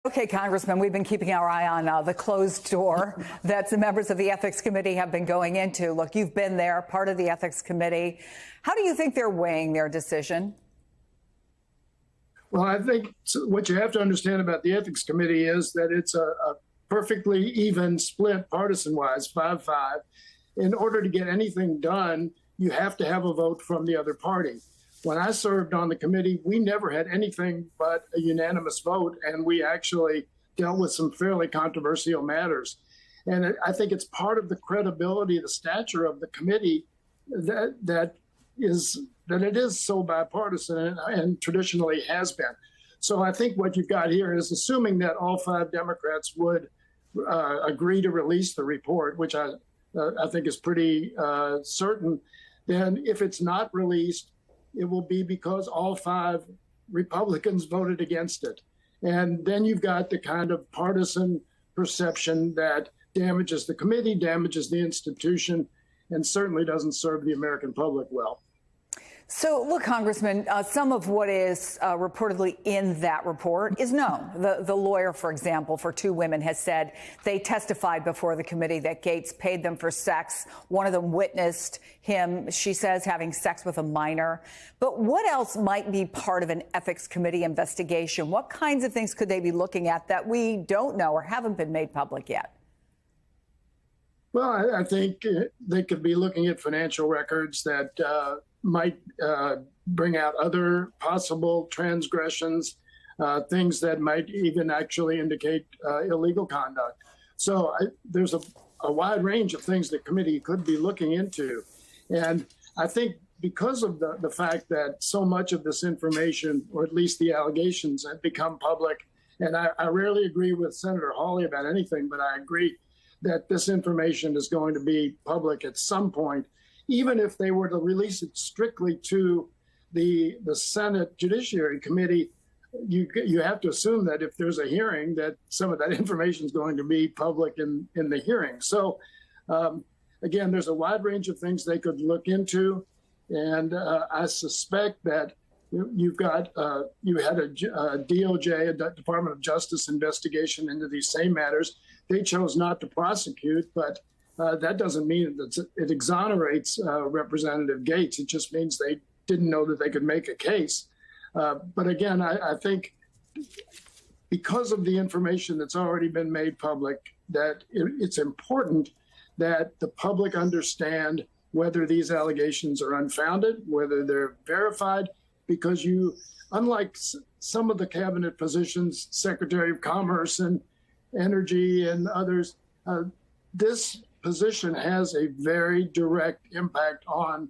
Okay, Congressman, we've been keeping our eye on the closed door that the members of the Ethics Committee have been going into. Look, you've been there, part of the Ethics Committee. How do you think they're weighing their decision? Well, I think what you have to understand about the Ethics Committee is that it's a perfectly even split partisan-wise, 5-5. In order to get anything done, you have to have a vote from the other party. When I served on the committee, we never had anything but a unanimous vote, and we actually dealt with some fairly controversial matters. And I think it's part of the credibility, the stature of the committee that it is so bipartisan and traditionally has been. So I think what you've got here is assuming that all 5 Democrats would agree to release the report, which I think is pretty certain. Then if it's not released, it will be because all 5 Republicans voted against it. And then you've got the kind of partisan perception that damages the committee, damages the institution, and certainly doesn't serve the American public well. So, look, Congressman, some of what is reportedly in that report is known. The lawyer, for example, for 2 women has said they testified before the committee that Gates paid them for sex. One of them witnessed him, she says, having sex with a minor. But what else might be part of an ethics committee investigation? What kinds of things could they be looking at that we don't know or haven't been made public yet? Well, I think they could be looking at financial records that might bring out other possible transgressions, things that might even actually indicate illegal conduct. So there's a wide range of things the committee could be looking into. And I think because of the fact that so much of this information, or at least the allegations, have become public, and I rarely agree with Senator Hawley about anything, but I agree that this information is going to be public at some point. Even if they were to release it strictly to the Senate Judiciary Committee, you have to assume that if there's a hearing, that some of that information is going to be public in the hearing. So, again, there's a wide range of things they could look into, and I suspect that you had a DOJ, a Department of Justice investigation into these same matters. They chose not to prosecute, but that doesn't mean that it exonerates Representative Gates. It just means they didn't know that they could make a case. But again, I think because of the information that's already been made public, that it's important that the public understand whether these allegations are unfounded, whether they're verified, because unlike some of the cabinet positions, Secretary of Commerce and Energy and others, this position has a very direct impact on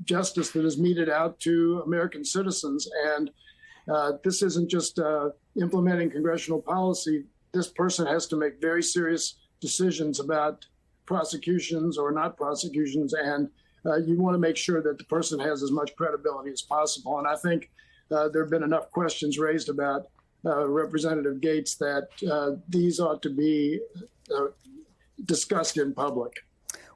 justice that is meted out to American citizens. And this isn't just implementing congressional policy. This person has to make very serious decisions about prosecutions or not prosecutions. And you want to make sure that the person has as much credibility as possible. And I think there have been enough questions raised about Representative Gates that these ought to be discussed in public.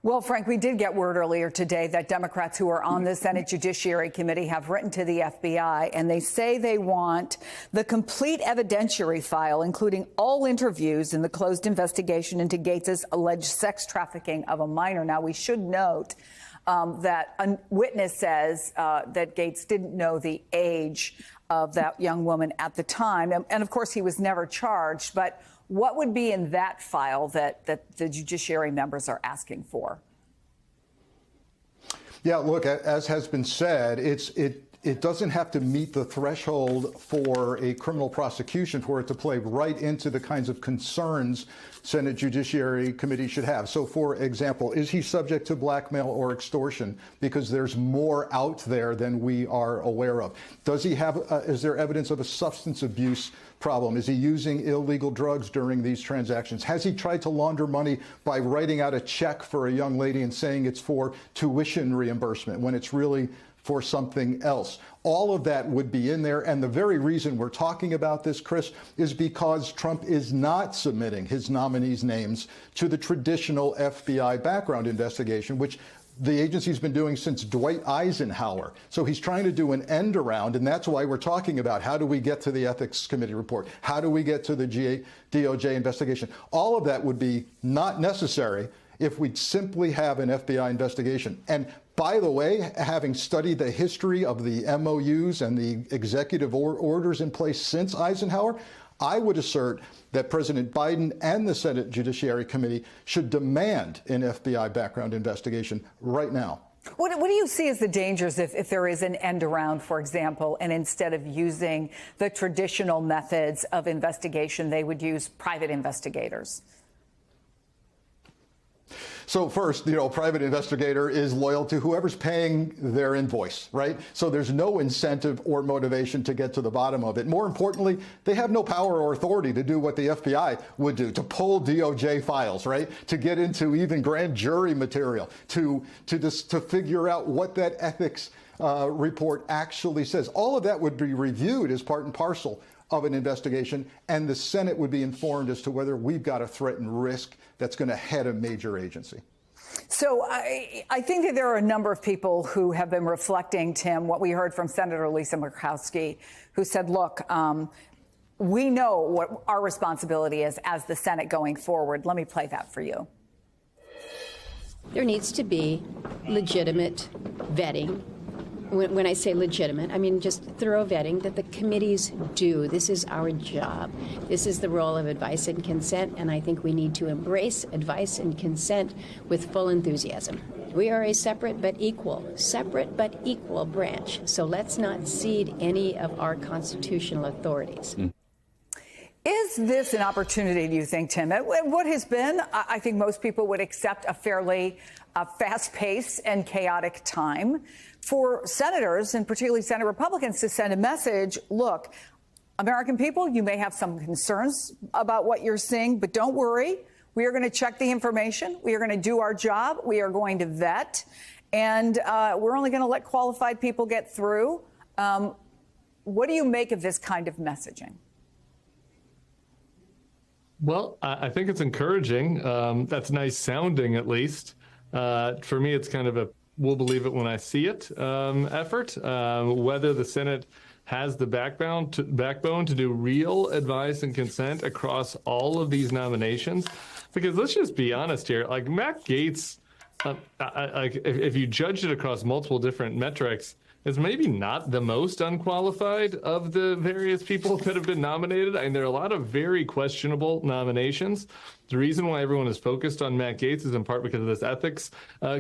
Well, Frank, we did get word earlier today that Democrats who are on the Senate Judiciary Committee have written to the FBI, and they say they want the complete evidentiary file, including all interviews in the closed investigation into Gates's alleged sex trafficking of a minor. Now, we should note that a witness says that Gates didn't know the age of that young woman at the time. And of course, he was never charged. But what would be in that file that the judiciary members are asking for? Yeah, look, as has been said, it doesn't have to meet the threshold for a criminal prosecution for it to play right into the kinds of concerns Senate Judiciary Committee should have. So, for example, is he subject to blackmail or extortion? Because there's more out there than we are aware of. Does he have, is there evidence of a substance abuse problem? Is he using illegal drugs during these transactions? Has he tried to launder money by writing out a check for a young lady and saying it's for tuition reimbursement when it's really for something else? All of that would be in there. And the very reason we're talking about this, Chris, is because Trump is not submitting his nominees' names to the traditional FBI background investigation, which the agency's been doing since Dwight Eisenhower. So he's trying to do an end around, and that's why we're talking about how do we get to the Ethics Committee report? How do we get to the DOJ investigation? All of that would be not necessary if we'd simply have an FBI investigation. And by the way, having studied the history of the MOUs and the executive orders in place since Eisenhower, I would assert that President Biden and the Senate Judiciary Committee should demand an FBI background investigation right now. What do you see as the dangers if there is an end around, for example, and instead of using the traditional methods of investigation, they would use private investigators? So first, a private investigator is loyal to whoever's paying their invoice, right? So there's no incentive or motivation to get to the bottom of it. More importantly, they have no power or authority to do what the FBI would do, to pull DOJ files, right? To get into even grand jury material, to figure out what that ethics report actually says. All of that would be reviewed as part and parcel of an investigation, and the Senate would be informed as to whether we've got a threat and risk that's going to head a major agency. So I think that there are a number of people who have been reflecting, Tim, what we heard from Senator Lisa Murkowski, who said, look, we know what our responsibility is as the Senate going forward. Let me play that for you. There needs to be legitimate vetting. When I say legitimate, I mean just thorough vetting that the committees do. This is our job. This is the role of advice and consent, and I think we need to embrace advice and consent with full enthusiasm. We are a separate but equal branch, so let's not cede any of our constitutional authorities. Is this an opportunity, do you think, Tim? What has been, I think most people would accept, a fairly fast-paced and chaotic time for senators, and particularly Senate Republicans, to send a message, look, American people, you may have some concerns about what you're seeing, but don't worry. We are going to check the information. We are going to do our job. We are going to vet. And we're only going to let qualified people get through. What do you make of this kind of messaging? Well, I think it's encouraging. That's nice sounding, at least. For me, it's kind of a we'll believe it when I see it effort. Whether the Senate has the backbone to do real advice and consent across all of these nominations. Because let's just be honest here, like Matt Gaetz, if you judge it across multiple different metrics, is maybe not the most unqualified of the various people that have been nominated. I mean, there are a lot of very questionable nominations. The reason why everyone is focused on Matt Gaetz is in part because of this ethics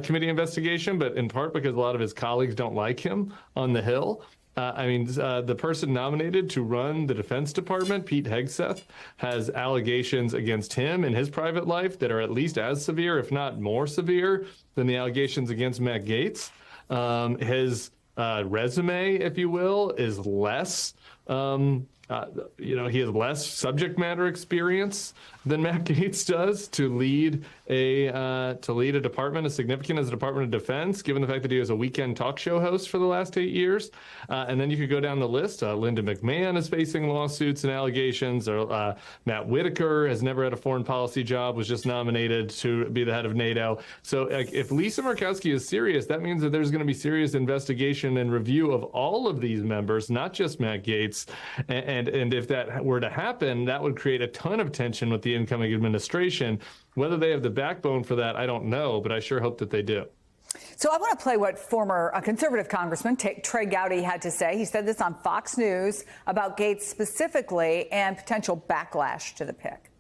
committee investigation, but in part because a lot of his colleagues don't like him on the Hill. The person nominated to run the Defense Department, Pete Hegseth, has allegations against him in his private life that are at least as severe, if not more severe, than the allegations against Matt Gaetz. His resume, if you will, is less, he has less subject matter experience than Matt Gaetz does to lead a department as significant as the Department of Defense, given the fact that he was a weekend talk show host for the last 8 years. And then you could go down the list. Linda McMahon is facing lawsuits and allegations. Matt Whitaker has never had a foreign policy job, was just nominated to be the head of NATO. So if Lisa Murkowski is serious, that means that there's going to be serious investigation and review of all of these members, not just Matt Gaetz. And if that were to happen, that would create a ton of tension with the incoming administration. Whether they have the backbone for that, I don't know, but I sure hope that they do. So I want to play what former conservative congressman Trey Gowdy had to say. He said this on Fox News about Gaetz specifically and potential backlash to the pick.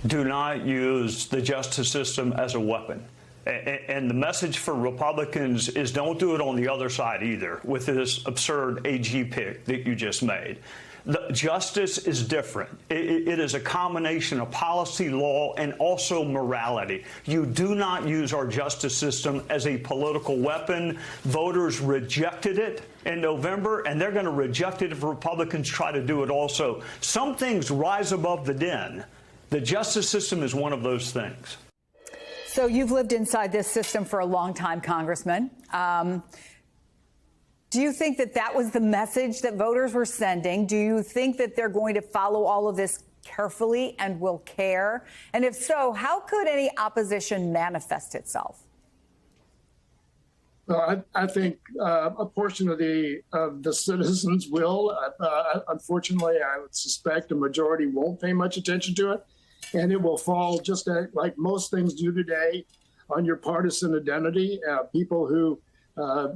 Do not use the justice system as a weapon. And the message for Republicans is don't do it on the other side either with this absurd AG pick that you just made. The justice is different. It is a combination of policy, law, and also morality. You do not use our justice system as a political weapon. Voters rejected it in November, and they're going to reject it if Republicans try to do it also. Some things rise above the den. The justice system is one of those things. So you've lived inside this system for a long time, Congressman. Do you think that that was the message that voters were sending? Do you think that they're going to follow all of this carefully and will care? And if so, how could any opposition manifest itself? Well, I think a portion of the citizens will. Unfortunately, I would suspect a majority won't pay much attention to it, and it will fall just like most things do today on your partisan identity. People who are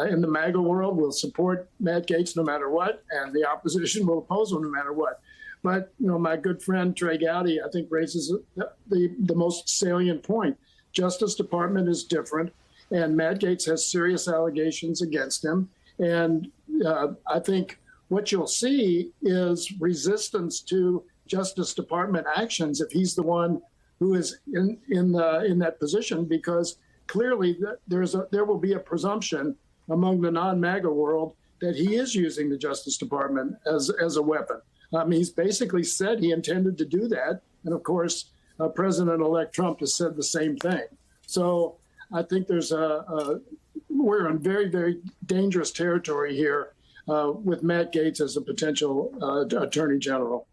in the MAGA world will support Matt Gaetz no matter what, and the opposition will oppose him no matter what. But my good friend Trey Gowdy, I think, raises the most salient point. Justice Department is different. And Matt Gaetz has serious allegations against him. And I think what you'll see is resistance to Justice Department actions if he's the one who is in that position, because clearly there will be a presumption among the non-MAGA world that he is using the Justice Department as a weapon. He's basically said he intended to do that. And of course, President-elect Trump has said the same thing. So I think we're in very, very dangerous territory here with Matt Gaetz as a potential attorney general.